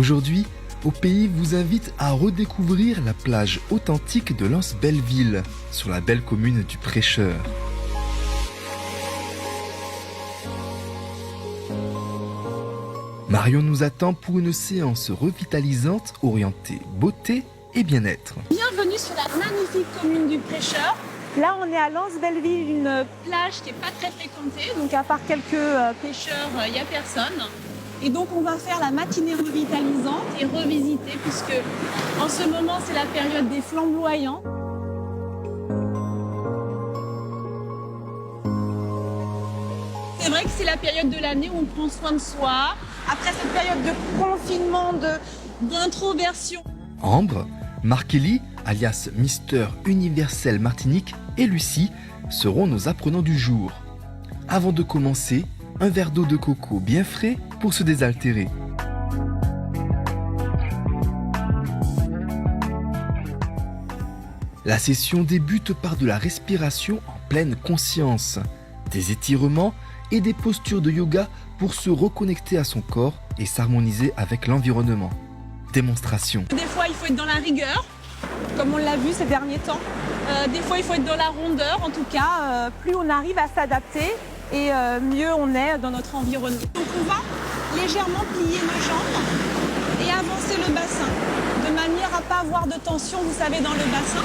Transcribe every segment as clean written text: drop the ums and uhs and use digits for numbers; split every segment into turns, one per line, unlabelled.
Aujourd'hui, Au Pays vous invite à redécouvrir la plage authentique de l'Anse-Belleville, sur la belle commune du Prêcheur. Marion nous attend pour une séance revitalisante orientée beauté et bien-être.
Bienvenue sur la magnifique commune du Prêcheur. Là, on est à l'Anse-Belleville, une plage qui n'est pas très fréquentée. Donc, à part quelques pêcheurs, il n'y a personne. Et donc, on va faire la matinée revitalisante et revisiter, puisque en ce moment, c'est la période des flamboyants. C'est vrai que c'est la période de l'année où on prend soin de soi. Après cette période de confinement, d'introversion.
Ambre, Markelly, alias Mister Universel Martinique, et Lucie seront nos apprenants du jour. Avant de commencer, un verre d'eau de coco bien frais pour se désaltérer. La session débute par de la respiration en pleine conscience, des étirements et des postures de yoga pour se reconnecter à son corps et s'harmoniser avec l'environnement. Démonstration.
Des fois, il faut être dans la rigueur, comme on l'a vu ces derniers temps. Des fois, il faut être dans la rondeur. En tout cas, plus on arrive à s'adapter et mieux on est dans notre environnement. Donc, on va légèrement plier nos jambes et avancer le bassin, de manière à ne pas avoir de tension, vous savez, dans le bassin.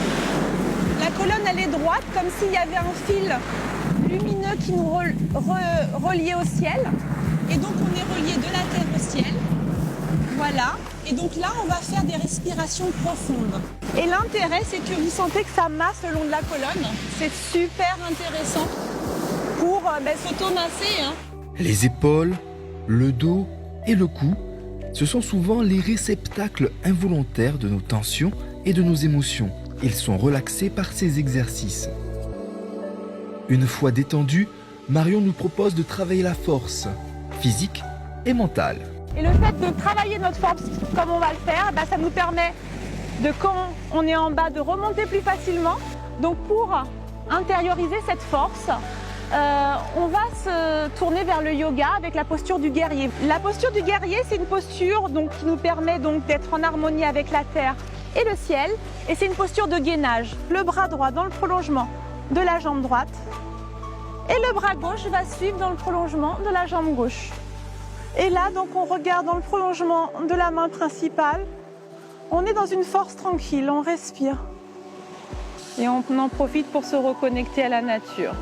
La colonne, elle est droite, comme s'il y avait un fil lumineux qui nous reliait au ciel. Et donc, on est relié de la terre au ciel. Voilà. Et donc là, on va faire des respirations profondes. Et l'intérêt, c'est que vous sentez que ça masse le long de la colonne. C'est super intéressant pour s'automasser.
Les épaules, le dos et le cou, ce sont souvent les réceptacles involontaires de nos tensions et de nos émotions. Ils sont relaxés par ces exercices. Une fois détendus, Marion nous propose de travailler la force, physique et mentale.
Et le fait de travailler notre force comme on va le faire, ça nous permet de, quand on est en bas, de remonter plus facilement. Donc pour intérioriser cette force, on va se tourner vers le yoga avec la posture du guerrier. La posture du guerrier, c'est une posture qui nous permet d'être en harmonie avec la terre et le ciel. Et c'est une posture de gainage. Le bras droit dans le prolongement de la jambe droite. Et le bras gauche va suivre dans le prolongement de la jambe gauche. Et là, donc, on regarde dans le prolongement de la main principale. On est dans une force tranquille, on respire. Et on en profite pour se reconnecter à la nature.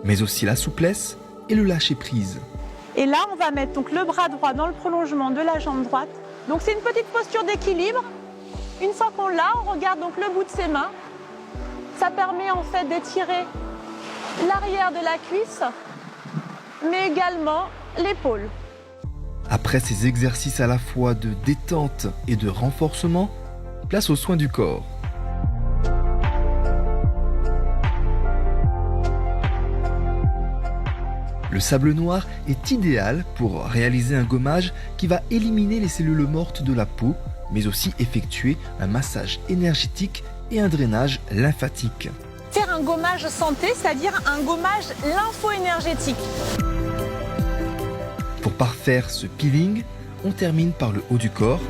Mais aussi la souplesse et le lâcher-prise.
Et là, on va mettre donc le bras droit dans le prolongement de la jambe droite. Donc, c'est une petite posture d'équilibre. Une fois qu'on l'a, on regarde donc le bout de ses mains. Ça permet en fait d'étirer l'arrière de la cuisse, mais également l'épaule.
Après ces exercices à la fois de détente et de renforcement, place aux soins du corps. Le sable noir est idéal pour réaliser un gommage qui va éliminer les cellules mortes de la peau, mais aussi effectuer un massage énergétique et un drainage lymphatique.
Faire un gommage santé, c'est-à-dire un gommage lympho-énergétique.
Pour parfaire ce peeling, on termine par le haut du corps.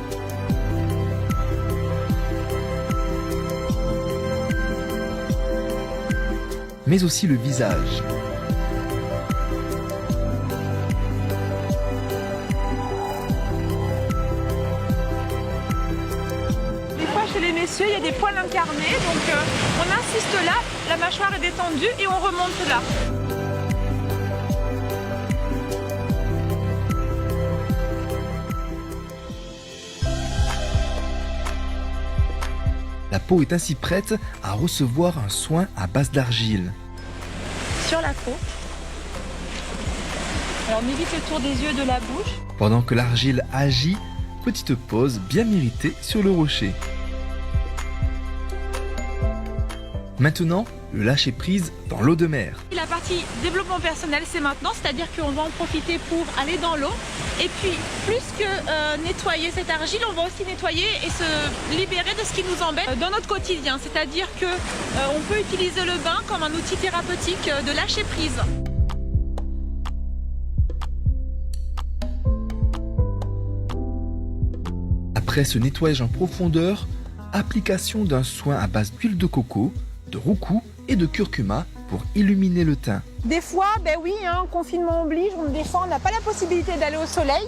Mais aussi le visage.
Chez les messieurs, il y a des poils incarnés, donc on insiste là, la mâchoire est détendue et on remonte là.
La peau est ainsi prête à recevoir un soin à base d'argile.
Sur la peau. Alors on évite le tour des yeux et de la bouche.
Pendant que l'argile agit, petite pause bien méritée sur le rocher. Maintenant, le lâcher-prise dans l'eau de mer.
La partie développement personnel, c'est maintenant, c'est-à-dire qu'on va en profiter pour aller dans l'eau. Et puis, plus que nettoyer cette argile, on va aussi nettoyer et se libérer de ce qui nous embête dans notre quotidien. C'est-à-dire qu'on peut utiliser le bain comme un outil thérapeutique de lâcher-prise.
Après ce nettoyage en profondeur, application d'un soin à base d'huile de coco, de roucou et de curcuma pour illuminer le teint.
Des fois, ben oui, confinement oblige, des fois on n'a pas la possibilité d'aller au soleil.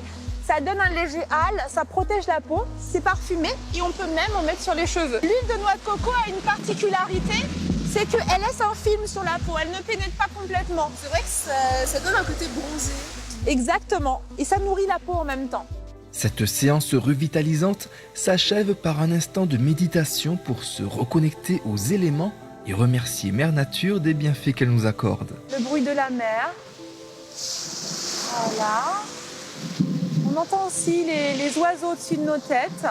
Ça donne un léger hâle, ça protège la peau, c'est parfumé et on peut même en mettre sur les cheveux. L'huile de noix de coco a une particularité, c'est qu'elle laisse un film sur la peau, elle ne pénètre pas complètement.
C'est vrai que ça donne un côté bronzé.
Exactement, et ça nourrit la peau en même temps.
Cette séance revitalisante s'achève par un instant de méditation pour se reconnecter aux éléments et remercier Mère Nature des bienfaits qu'elle nous accorde.
Le bruit de la mer. Voilà. On entend aussi les oiseaux au-dessus de nos têtes.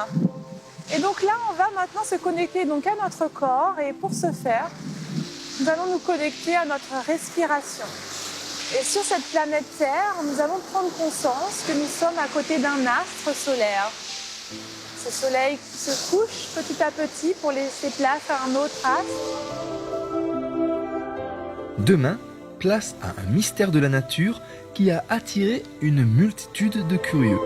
Et donc là, on va maintenant se connecter donc à notre corps. Et pour ce faire, nous allons nous connecter à notre respiration. Et sur cette planète Terre, nous allons prendre conscience que nous sommes à côté d'un astre solaire. Ce soleil qui se couche petit à petit pour laisser place à un autre astre.
Demain, place à un mystère de la nature qui a attiré une multitude de curieux.